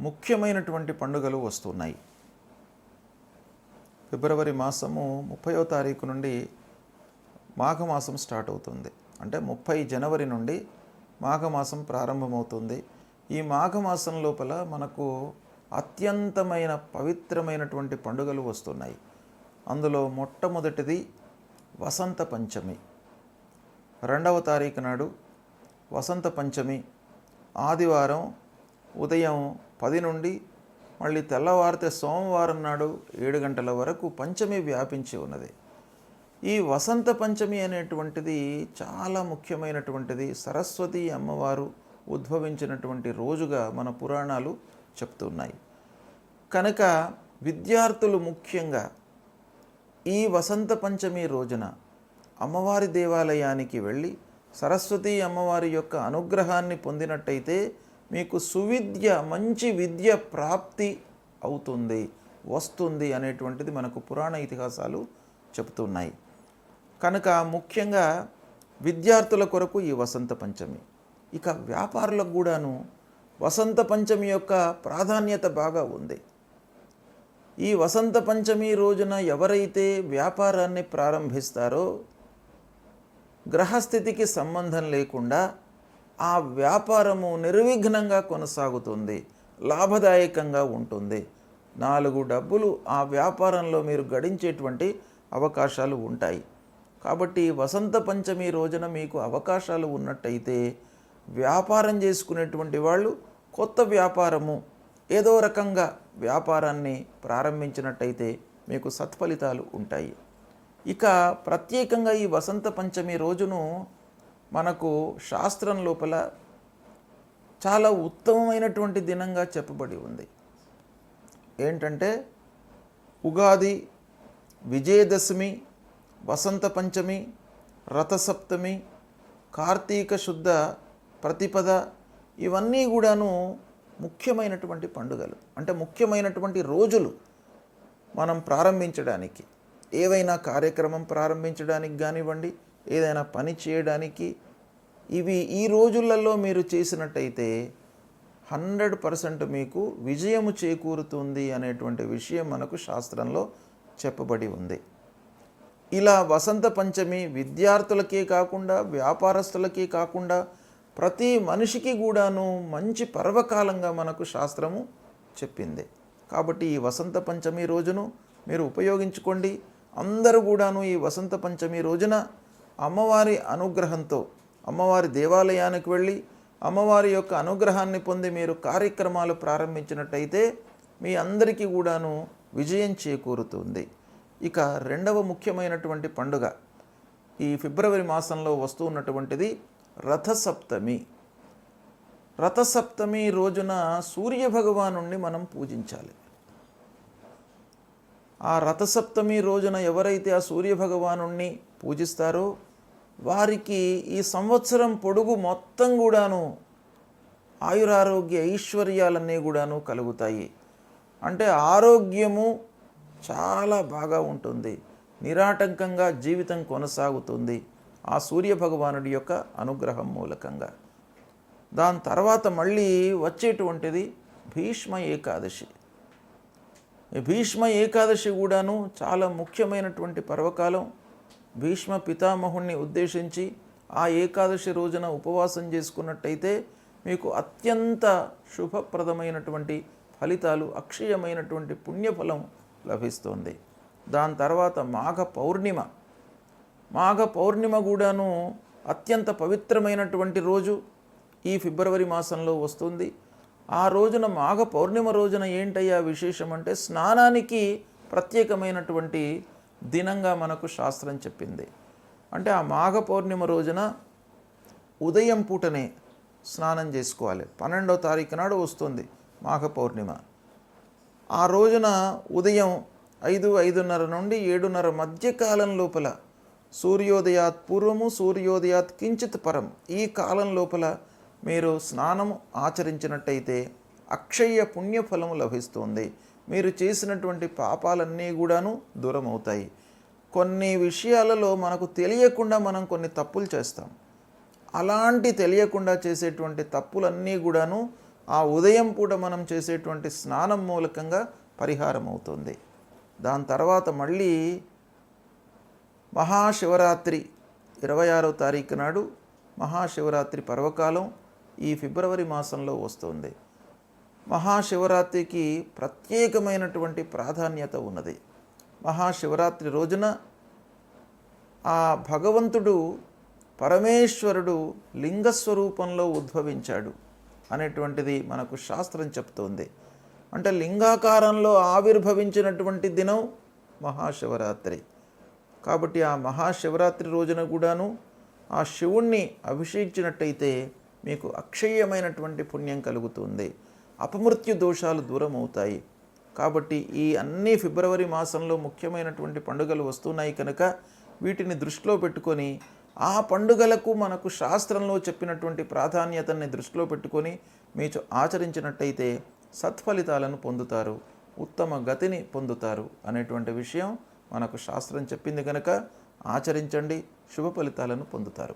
ముఖ్యమైనటువంటి పండుగలు వస్తున్నాయి. ఫిబ్రవరి మాసము 30వ తారీఖు నుండి మాఘమాసం స్టార్ట్ అవుతుంది. అంటే 30 జనవరి నుండి మాఘమాసం ప్రారంభమవుతుంది. ఈ మాఘమాసం లోపల మనకు అత్యంతమైన పవిత్రమైనటువంటి పండుగలు వస్తున్నాయి. అందులో మొట్టమొదటిది వసంత పంచమి. 2వ తారీఖు నాడు వసంత పంచమి ఆదివారం ఉదయం 10 నుండి మళ్ళీ తెల్లవారితే సోమవారం నాడు 7 గంటల వరకు పంచమి వ్యాపించి ఉన్నది. ఈ వసంత పంచమి అనేటువంటిది చాలా ముఖ్యమైనటువంటిది. సరస్వతి అమ్మవారు ఉద్భవించినటువంటి రోజుగా మన పురాణాలు చెప్తున్నాయి. కనుక విద్యార్థులు ముఖ్యంగా ఈ వసంత పంచమి రోజున అమ్మవారి దేవాలయానికి వెళ్ళి సరస్వతి అమ్మవారి యొక్క అనుగ్రహాన్ని పొందినట్టయితే మీకు సువిద్య, మంచి విద్య ప్రాప్తి అవుతుంది, వస్తుంది అనేటువంటిది మనకు పురాణ ఇతిహాసాలు చెప్తున్నాయి. కనుక ముఖ్యంగా విద్యార్థుల కొరకు ఈ వసంత పంచమి. ఇక వ్యాపారులకు కూడాను వసంత పంచమి యొక్క ప్రాధాన్యత బాగా ఉంది. ఈ వసంత పంచమి రోజున ఎవరైతే వ్యాపారాన్ని ప్రారంభిస్తారో గ్రహస్థితికి సంబంధం లేకుండా ఆ వ్యాపారము నిర్విఘ్నంగా కొనసాగుతుంది, లాభదాయకంగా ఉంటుంది. 4 డబ్బులు ఆ వ్యాపారంలో మీరు గడించేటువంటి అవకాశాలు ఉంటాయి. కాబట్టి వసంత పంచమి రోజున మీకు అవకాశాలు ఉన్నట్టయితే వ్యాపారం చేసుకునేటువంటి వాళ్ళు కొత్త వ్యాపారము ఏదో రకంగా వ్యాపారాన్ని ప్రారంభించినట్టయితే మీకు సత్ఫలితాలు ఉంటాయి. ఇక ప్రత్యేకంగా ఈ వసంత పంచమి రోజును మనకు శాస్త్రం లోపల చాలా ఉత్తమమైనటువంటి దినంగా చెప్పబడి ఉంది. ఏంటంటే ఉగాది, విజయదశమి, వసంత పంచమి, రథసప్తమి, కార్తీక శుద్ధ ప్రతిపద ఇవన్నీ కూడాను ముఖ్యమైనటువంటి పండుగలు. అంటే ముఖ్యమైనటువంటి రోజులు మనం ప్రారంభించడానికి, ఏవైనా కార్యక్రమం ప్రారంభించడానికి కానివ్వండి, ఏదైనా పని చేయడానికి, ఇవి ఈ రోజులలో మీరు చేసినట్టయితే 100% మీకు విజయము చేకూరుతుంది అనేటువంటి విషయం మనకు శాస్త్రంలో చెప్పబడి ఉంది. ఇలా వసంత పంచమి విద్యార్థులకే కాకుండా వ్యాపారస్తులకే కాకుండా ప్రతి మనిషికి కూడాను మంచి పర్వకాలంగా మనకు శాస్త్రము చెప్పింది. కాబట్టి ఈ వసంత పంచమి రోజును మీరు ఉపయోగించుకోండి. అందరూ కూడాను ఈ వసంత పంచమి రోజున అమ్మవారి అనుగ్రహంతో అమ్మవారి దేవాలయానికి వెళ్ళి అమ్మవారి యొక్క అనుగ్రహాన్ని పొంది మీరు కార్యక్రమాలు ప్రారంభించినట్టయితే మీ అందరికీ కూడాను విజయం చేకూరుతుంది. ఇక 2వ ముఖ్యమైనటువంటి పండుగ ఈ ఫిబ్రవరి మాసంలో వస్తూ ఉన్నటువంటిది రథసప్తమి. రథసప్తమి రోజున సూర్యభగవానుణ్ణి మనం పూజించాలి. ఆ రథసప్తమి రోజున ఎవరైతే ఆ సూర్యభగవానుణ్ణి పూజిస్తారో వారికి ఈ సంవత్సరం పొడుగు మొత్తం కూడాను ఆయురారోగ్య ఐశ్వర్యాలన్నీ కూడాను కలుగుతాయి. అంటే ఆరోగ్యము చాలా బాగా ఉంటుంది, నిరాటంకంగా జీవితం కొనసాగుతుంది ఆ సూర్యభగవానుడి యొక్క అనుగ్రహం మూలకంగా. దాని తర్వాత మళ్ళీ వచ్చేటువంటిది భీష్మ ఏకాదశి. భీష్మ ఏకాదశి కూడాను చాలా ముఖ్యమైనటువంటి పర్వకాలం. భీష్మ పితామహుణ్ణి ఉద్దేశించి ఆ ఏకాదశి రోజున ఉపవాసం చేసుకున్నట్టయితే మీకు అత్యంత శుభప్రదమైనటువంటి ఫలితాలు, అక్షయమైనటువంటి పుణ్యఫలం లభిస్తుంది. దాని తర్వాత మాఘ పౌర్ణిమ. మాఘ పౌర్ణిమ కూడాను అత్యంత పవిత్రమైనటువంటి రోజు ఈ ఫిబ్రవరి మాసంలో వస్తుంది. ఆ రోజున మాఘ పౌర్ణిమ రోజున ఏంటయ్యా విశేషం అంటే స్నానానికి ప్రత్యేకమైనటువంటి దినంగా మనకు శాస్త్రం చెప్పింది. అంటే ఆ మాఘ పౌర్ణిమ రోజున ఉదయం పూటనే స్నానం చేసుకోవాలి. 12వ తారీఖు నాడు వస్తుంది మాఘ పౌర్ణిమ. ఆ రోజున ఉదయం 5-5:30 నుండి 7:30 మధ్యకాలం లోపల సూర్యోదయాత్ పూర్వము సూర్యోదయాత్ కించిత్ పరం ఈ కాలం లోపల మీరు స్నానం ఆచరించినట్టయితే అక్షయ పుణ్యఫలము లభిస్తుంది. మీరు చేసినటువంటి పాపాలన్నీ కూడాను దూరం అవుతాయి. కొన్ని విషయాలలో మనకు తెలియకుండా మనం కొన్ని తప్పులు చేస్తాం. అలాంటి తెలియకుండా చేసేటువంటి తప్పులన్నీ కూడాను ఆ ఉదయం పూట మనం చేసేటువంటి స్నానం మూలకంగా పరిహారం అవుతుంది. దాని తర్వాత మళ్ళీ మహాశివరాత్రి 26వ తారీఖు నాడు మహాశివరాత్రి పర్వకాలం ఈ ఫిబ్రవరి మాసంలో వస్తుంది. మహాశివరాత్రికి ప్రత్యేకమైనటువంటి ప్రాధాన్యత ఉన్నది. మహాశివరాత్రి రోజున ఆ భగవంతుడు పరమేశ్వరుడు లింగస్వరూపంలో ఉద్భవించాడు అనేటువంటిది మనకు శాస్త్రం చెప్తోంది. అంటే లింగాకారంలో ఆవిర్భవించినటువంటి దినం మహాశివరాత్రి. కాబట్టి ఆ మహాశివరాత్రి రోజున కూడాను ఆ శివుణ్ణి అభిషేకించినట్టయితే మీకు అక్షయమైనటువంటి పుణ్యం కలుగుతుంది, అపమృత్యు దోషాలు దూరం అవుతాయి. కాబట్టి ఈ అన్ని ఫిబ్రవరి మాసంలో ముఖ్యమైనటువంటి పండుగలు వస్తున్నాయి కనుక వీటిని దృష్టిలో పెట్టుకొని ఆ పండుగలకు మనకు శాస్త్రంలో చెప్పినటువంటి ప్రాధాన్యతని దృష్టిలో పెట్టుకొని మీరు ఆచరించినట్టయితే సత్ఫలితాలను పొందుతారు, ఉత్తమ గతిని పొందుతారు అనేటువంటి విషయం మనకు శాస్త్రం చెప్పింది కనుక ఆచరించండి, శుభ ఫలితాలను పొందుతారు.